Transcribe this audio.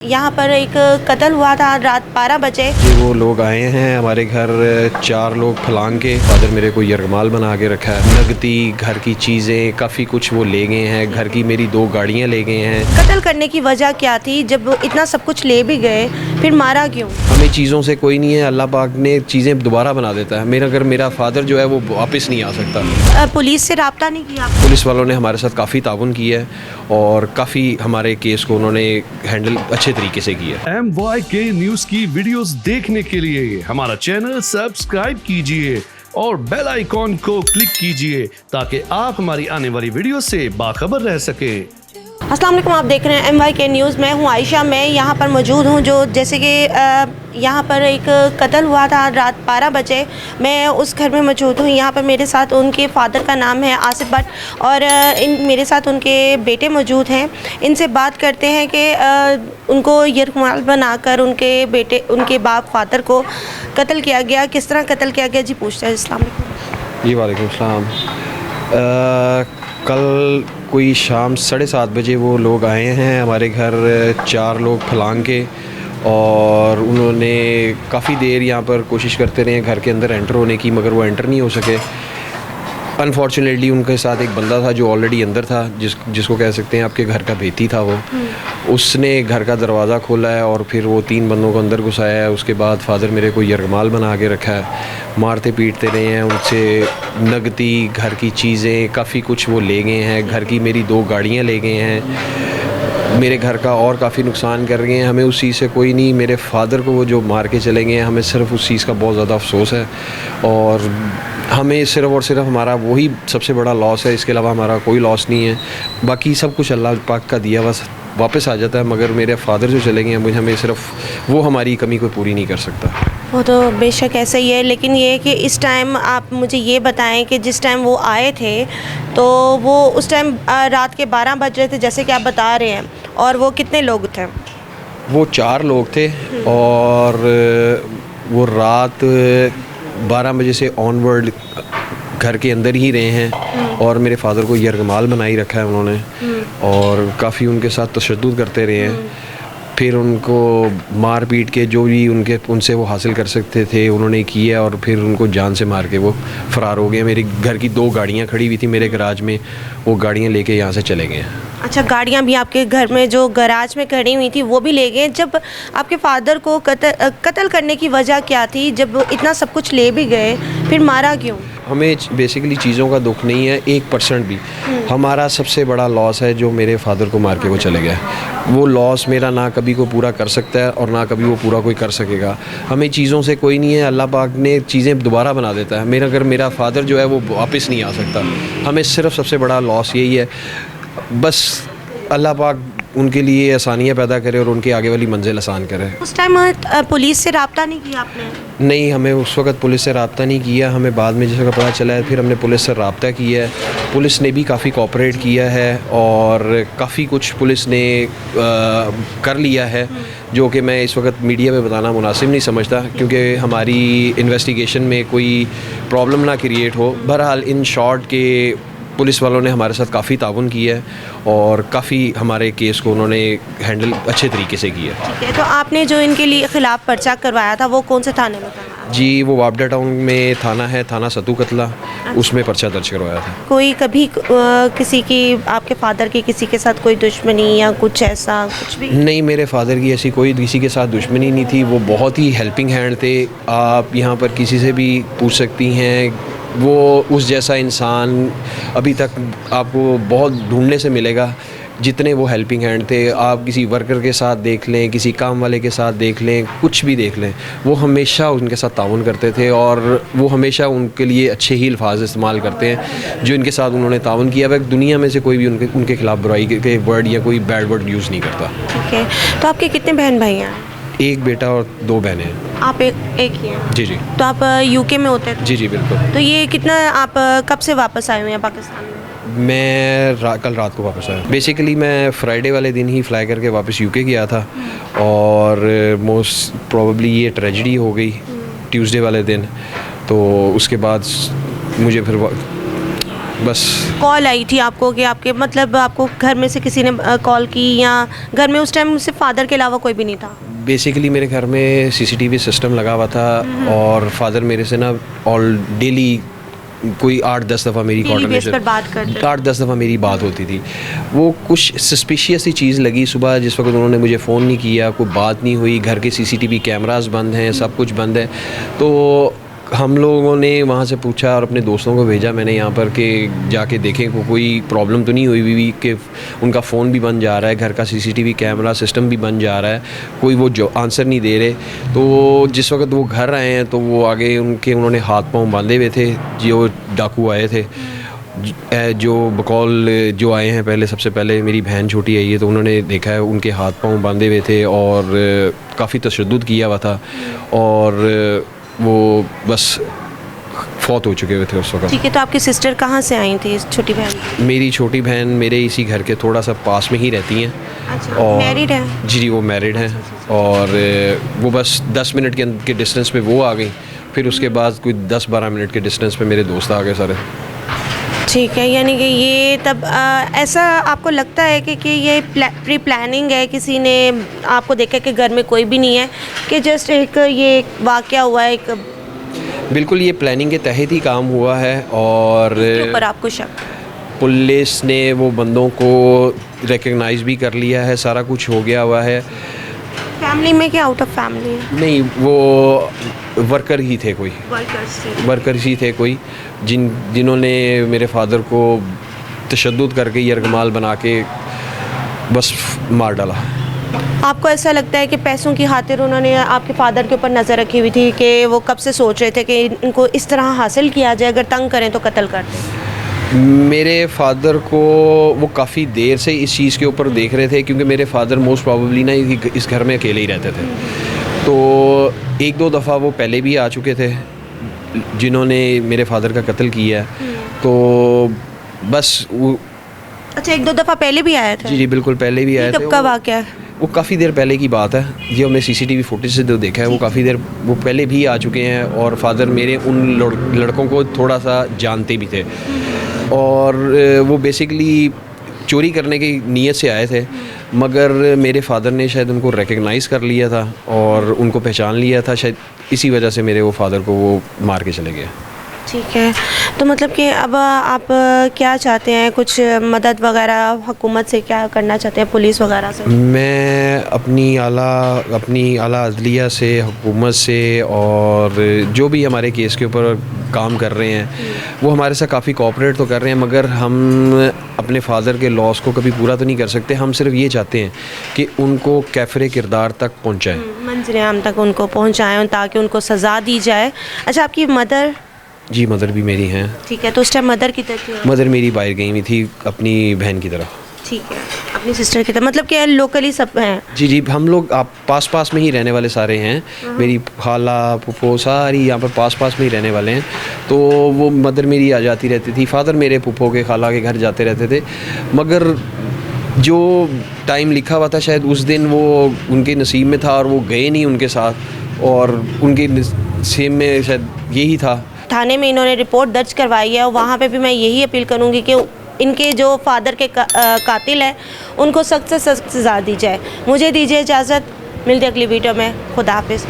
यहाँ पर एक कत्ल हुआ था रात 12 बजे। वो लोग आए हैं हमारे घर, 4 लोग फलांग के। फादर मेरे को यरगमाल बना के रखा है। नगदी, घर की चीज़ें, काफ़ी कुछ वो ले गए हैं। घर की मेरी 2 गाड़ियाँ ले गए हैं। कत्ल करने की वजह क्या थी? जब इतना सब कुछ ले भी गए फिर मारा क्यों? हमें चीज़ों से कोई नहीं है, अल्लाह पाक ने चीज़ें दोबारा बना देता है। मेरा फादर जो है वो वापस नहीं आ सकता। पुलिस से रब्ता नहीं किया? पुलिस वालों ने हमारे साथ काफ़ी ताउन किया है और काफ़ी हमारे केस को उन्होंने हैंडल अच्छे तरीके से किया। MYK न्यूज़ की वीडियोस देखने के लिए हमारा चैनल सब्सक्राइब कीजिए और बेल आइकॉन को क्लिक कीजिए ताकि आप हमारी आने वाली वीडियो से बाखबर रह सकें। अस्सलाम वालेकुम, आप देख रहे हैं MYK न्यूज़। मैं हूं आयशा। मैं यहाँ पर मौजूद हूं जो जैसे कि यहाँ पर एक कत्ल हुआ था रात 12 बजे। मैं उस घर में मौजूद हूँ। यहाँ पर मेरे साथ उनके फादर का नाम है आसिफ भट्ट और मेरे साथ उनके बेटे मौजूद हैं। इनसे बात करते हैं कि उनको यरगमाल बनाकर उनके बाप फादर को कत्ल किया गया, किस तरह कत्ल किया गया। जी पूछते हैं। अस्सलाम वालेकुम। जी वालेकुम सलाम। कल कोई शाम 7:30 बजे वो लोग आए हैं हमारे घर, 4 लोग फलांग के, और उन्होंने काफ़ी देर यहाँ पर कोशिश करते रहे घर के अंदर एंटर होने की, मगर वो एंटर नहीं हो सके। अनफॉर्चुनेटली उनके साथ एक बंदा था जो ऑलरेडी अंदर था, जिसको कह सकते हैं आपके घर का भेती था। वो उसने घर का दरवाज़ा खोला है और फिर वो 3 बंदों को अंदर घुसाया है। उसके बाद फादर मेरे को यरगमाल बना के रखा है, मारते पीटते रहे हैं। उनसे नगदी, घर की चीज़ें, काफ़ी कुछ वो ले गए हैं। घर की मेरी 2 गाड़ियाँ ले गए हैं। मेरे घर का और काफ़ी नुकसान कर गए हैं। हमें उस चीज़ से कोई नहीं, मेरे फादर को वो जो मार के चले गए हैं, हमें सिर्फ उस चीज़ का बहुत ज़्यादा अफसोस है और हमें सिर्फ़ और सिर्फ हमारा वही सबसे बड़ा लॉस है। इसके अलावा हमारा कोई लॉस नहीं है। बाकी सब कुछ अल्लाह पाक का दिया बस वापस आ जाता है, मगर मेरे फादर जो चले गए हैं, हमें सिर्फ वो हमारी कमी कोई पूरी नहीं कर सकता। वो तो बेशक ऐसा ही है, लेकिन ये है कि इस टाइम आप मुझे ये बताएं कि जिस टाइम वो आए थे तो वो उस टाइम रात के 12 बज रहे थे जैसे कि आप बता रहे हैं, और वो कितने लोग थे? वो 4 लोग थे और वो रात 12 बजे से ऑनवर्ड घर के अंदर ही रहे हैं और मेरे फादर को यरगमाल बनाई रखा है उन्होंने, और काफ़ी उनके साथ तशद्दुद करते रहे हैं। फिर उनको मार पीट के जो भी उनसे वो हासिल कर सकते थे उन्होंने किया, और फिर उनको जान से मार के वो फ़रार हो गए। मेरे घर की 2 गाड़ियाँ खड़ी हुई थी मेरे गराज में, वो गाड़ियाँ लेके यहाँ से चले गए। अच्छा, गाड़ियाँ भी आपके घर में जो गराज में खड़ी हुई थी वो भी ले गए। जब आपके फादर को कत्ल करने की वजह क्या थी? जब इतना सब कुछ ले भी गए फिर मारा क्यों? हमें बेसिकली चीज़ों का दुख नहीं है 1% भी। हमारा सबसे बड़ा लॉस है जो मेरे फादर को मार के वो चले गए। वो लॉस मेरा ना कभी को पूरा कर सकता है और ना कभी वो पूरा कोई कर सकेगा। हमें चीज़ों से कोई नहीं है, अल्लाह पाक ने चीज़ें दोबारा बना देता है। मेरा फादर जो है वो वापस नहीं आ सकता। हमें सिर्फ सबसे बड़ा लॉस यही है, बस अल्लाह पाक उनके लिए आसानियाँ पैदा करे और उनकी आगे वाली मंजिल आसान करे। उस टाइम पुलिस से रब्ता नहीं किया आपने? नहीं, हमें उस वक़्त पुलिस से रब्ता नहीं किया। हमें बाद में जैसे पता चला है फिर हमने पुलिस से रब्ता किया है। पुलिस ने भी काफ़ी कोऑपरेट किया है और काफ़ी कुछ पुलिस ने कर लिया है, जो कि मैं इस वक्त मीडिया में बताना मुनासिब नहीं समझता, क्योंकि हमारी इन्वेस्टिगेशन में कोई प्रॉब्लम ना क्रिएट हो। बहरहाल इन शॉर्ट के पुलिस वालों ने हमारे साथ काफ़ी ताउन किया है और काफ़ी हमारे केस को उन्होंने हैंडल अच्छे तरीके से किया। ठीक है, तो आपने जो इनके लिए ख़िलाफ़ पर्चा करवाया था वो कौन से थाने में करवाया? जी, वो वापडा टाउन में थाना है, थाना सतू कतला, उसमें पर्चा दर्ज करवाया था। कोई कभी किसी की, आपके फादर की किसी के साथ कोई दुश्मनी या कुछ ऐसा कुछ भी? नहीं, मेरे फादर की ऐसी कोई किसी के साथ दुश्मनी नहीं थी। वो बहुत ही हेल्पिंग हैंड थे। आप यहाँ पर किसी से भी पूछ सकती हैं, वो उस जैसा इंसान अभी तक आपको बहुत ढूंढने से मिलेगा जितने वो हेल्पिंग हैंड थे। आप किसी वर्कर के साथ देख लें, किसी काम वाले के साथ देख लें, कुछ भी देख लें, वो हमेशा उनके साथ ताउन करते थे और वो हमेशा उनके लिए अच्छे ही अल्फाज इस्तेमाल करते हैं जो इनके साथ उन्होंने ताउन किया। वह दुनिया में से कोई भी उनके खिलाफ बुराई के वर्ड या कोई बैड वर्ड यूज़ नहीं करता। ठीक है, तो आपके कितने बहन भाई हैं? 1 बेटा और 2 बहनें हैं। आप एक ही हैं? जी जी। तो आप यूके में होते थे? जी जी बिल्कुल। तो ये कितना, आप कब से वापस आए हुए हैं पाकिस्तान में? मैं कल रात को वापस आया। बेसिकली मैं फ्राइडे वाले दिन ही फ्लाई करके वापस यूके गया था और मोस्ट प्रोबेबली ये ट्रेजेडी हो गई ट्यूसडे वाले दिन। तो उसके बाद मुझे फिर बस कॉल आई थी आपको कि आपके मतलब आपको घर में से किसी ने कॉल की, या घर में उस टाइम सिर्फ फादर के अलावा कोई भी नहीं था? बेसिकली मेरे घर में सीसीटीवी सिस्टम लगा हुआ था और फादर मेरे से ना ऑल डेली कोई 8-10 दफ़ा मेरी Daily base कॉन्वर्सेशन पर बात करते थे। 8-10 दफ़ा मेरी बात होती थी। वो कुछ सस्पिशियस सी चीज़ लगी सुबह, जिस वक्त उन्होंने मुझे फ़ोन नहीं किया, कोई बात नहीं हुई, घर के सीसीटीवी कैमरास बंद हैं, सब कुछ बंद है। तो हम लोगों ने वहाँ से पूछा और अपने दोस्तों को भेजा मैंने यहाँ पर कि जाके देखें को कोई प्रॉब्लम तो नहीं हुई बीवी कि उनका फ़ोन भी बंद जा रहा है, घर का सीसीटीवी कैमरा सिस्टम भी बंद जा रहा है, कोई वो जो आंसर नहीं दे रहे। तो जिस वक्त वो घर आए हैं तो वो आगे उन्होंने हाथ पांव बांधे हुए थे, जो डाकू आए थे, जो बकौल जो आए हैं पहले, सबसे पहले मेरी बहन छोटी आई है तो उन्होंने देखा है उनके हाथ पांव बांधे हुए थे और काफ़ी तशद्दुद किया हुआ था और वो बस फौत हो चुके हुए थे उस वक्त। ठीक है, तो आपकी सिस्टर कहाँ से आई थी, छोटी बहन? मेरी छोटी बहन मेरे इसी घर के थोड़ा सा पास में ही रहती हैं। अच्छा, और मैरिड है? जी वो मैरिड हैं और वो बस 10 मिनट के डिस्टेंस पे वो आ गई, फिर उसके बाद कोई 10-12 मिनट के डिस्टेंस पे मेरे दोस्त आ गए सारे। ठीक है, यानी कि ये तब ऐसा आपको लगता है कि ये प्री प्लानिंग है, किसी ने आपको देखा कि घर में कोई भी नहीं है, कि जस्ट एक ये वाक़या हुआ है? एक बिल्कुल ये प्लानिंग के तहत ही काम हुआ है और के ऊपर आपको शक? पुलिस ने वो बंदों को रिकग्नाइज़ भी कर लिया है, सारा कुछ हो गया हुआ है। फैमिली में क्या आउट ऑफ फैमिली है? नहीं, वो वर्कर ही थे, कोई वर्कर्स ही थे कोई, जिन्होंने मेरे फादर को तशद्दुद करके यरगमाल बना के बस मार डाला। आपको ऐसा लगता है कि पैसों की खातिर उन्होंने आपके फादर के ऊपर नज़र रखी हुई थी कि वो कब से सोच रहे थे कि इनको इस तरह हासिल किया जाए, अगर तंग करें तो कत्ल कर दें? मेरे फादर को वो काफ़ी देर से इस चीज़ के ऊपर देख रहे थे, क्योंकि मेरे फादर मोस्ट प्रॉबेबली ना इस घर में अकेले ही रहते थे। तो 1-2 दफ़ा वो पहले भी आ चुके थे जिन्होंने मेरे फादर का कत्ल किया। तो बस वो अच्छा, 1-2 दफ़ा पहले भी आया था? जी बिल्कुल पहले भी आए थे। कब का वाक़या है? वो काफ़ी देर पहले की बात है, जो हमने सीसीटीवी फुटेज से जो देखा है वो काफ़ी देर वो पहले भी आ चुके हैं और फादर मेरे उन लड़कों को थोड़ा सा जानते भी थे और वो बेसिकली चोरी करने की नीयत से आए थे, मगर मेरे फादर ने शायद उनको रिकग्नाइज़ कर लिया था और उनको पहचान लिया था, शायद इसी वजह से मेरे वो फादर को वो मार के चले गए। ठीक है, तो मतलब कि अब आप क्या चाहते हैं, कुछ मदद वगैरह हुकूमत से क्या करना चाहते हैं, पुलिस वगैरह से? मैं अपनी आला अदलिया से, हुकूमत से और जो भी हमारे केस के ऊपर काम कर रहे हैं वो हमारे साथ काफ़ी कोऑपरेट तो कर रहे हैं, मगर हम अपने फादर के लॉस को कभी पूरा तो नहीं कर सकते। हम सिर्फ ये चाहते हैं कि उनको कैफरे किरदार तक पहुँचाएँ, मंज़िल आम तक उनको पहुँचाएँ ताकि उनको सज़ा दी जाए। अच्छा, आपकी मदर? जी मदर भी मेरी हैं। ठीक है, तो उस टाइम मदर किधर थी? मदर मेरी बाहर गई हुई थी अपनी बहन की तरफ। ठीक है, अपनी सिस्टर की तरफ, मतलब कि लोकली सब हैं? जी हम लोग आप पास में ही रहने वाले सारे हैं। मेरी खाला फूफो सारी यहाँ पर पास में ही रहने वाले हैं। तो वो मदर मेरी आ जाती रहती थी, फादर मेरे फूफो के खाला के घर जाते रहते थे, मगर जो टाइम लिखा हुआ था शायद उस दिन वो उनके नसीब में था और वो गए नहीं उनके साथ, और उनके नसीब में शायद यही था। थाने में इन्होंने रिपोर्ट दर्ज करवाई है और वहाँ पे भी मैं यही अपील करूँगी कि इनके जो फादर के कातिल हैं उनको सख्त से सख्त सज़ा दी जाए। मुझे दीजिए इजाज़त, मिलते अगली वीडियो में। खुदा हाफिज़।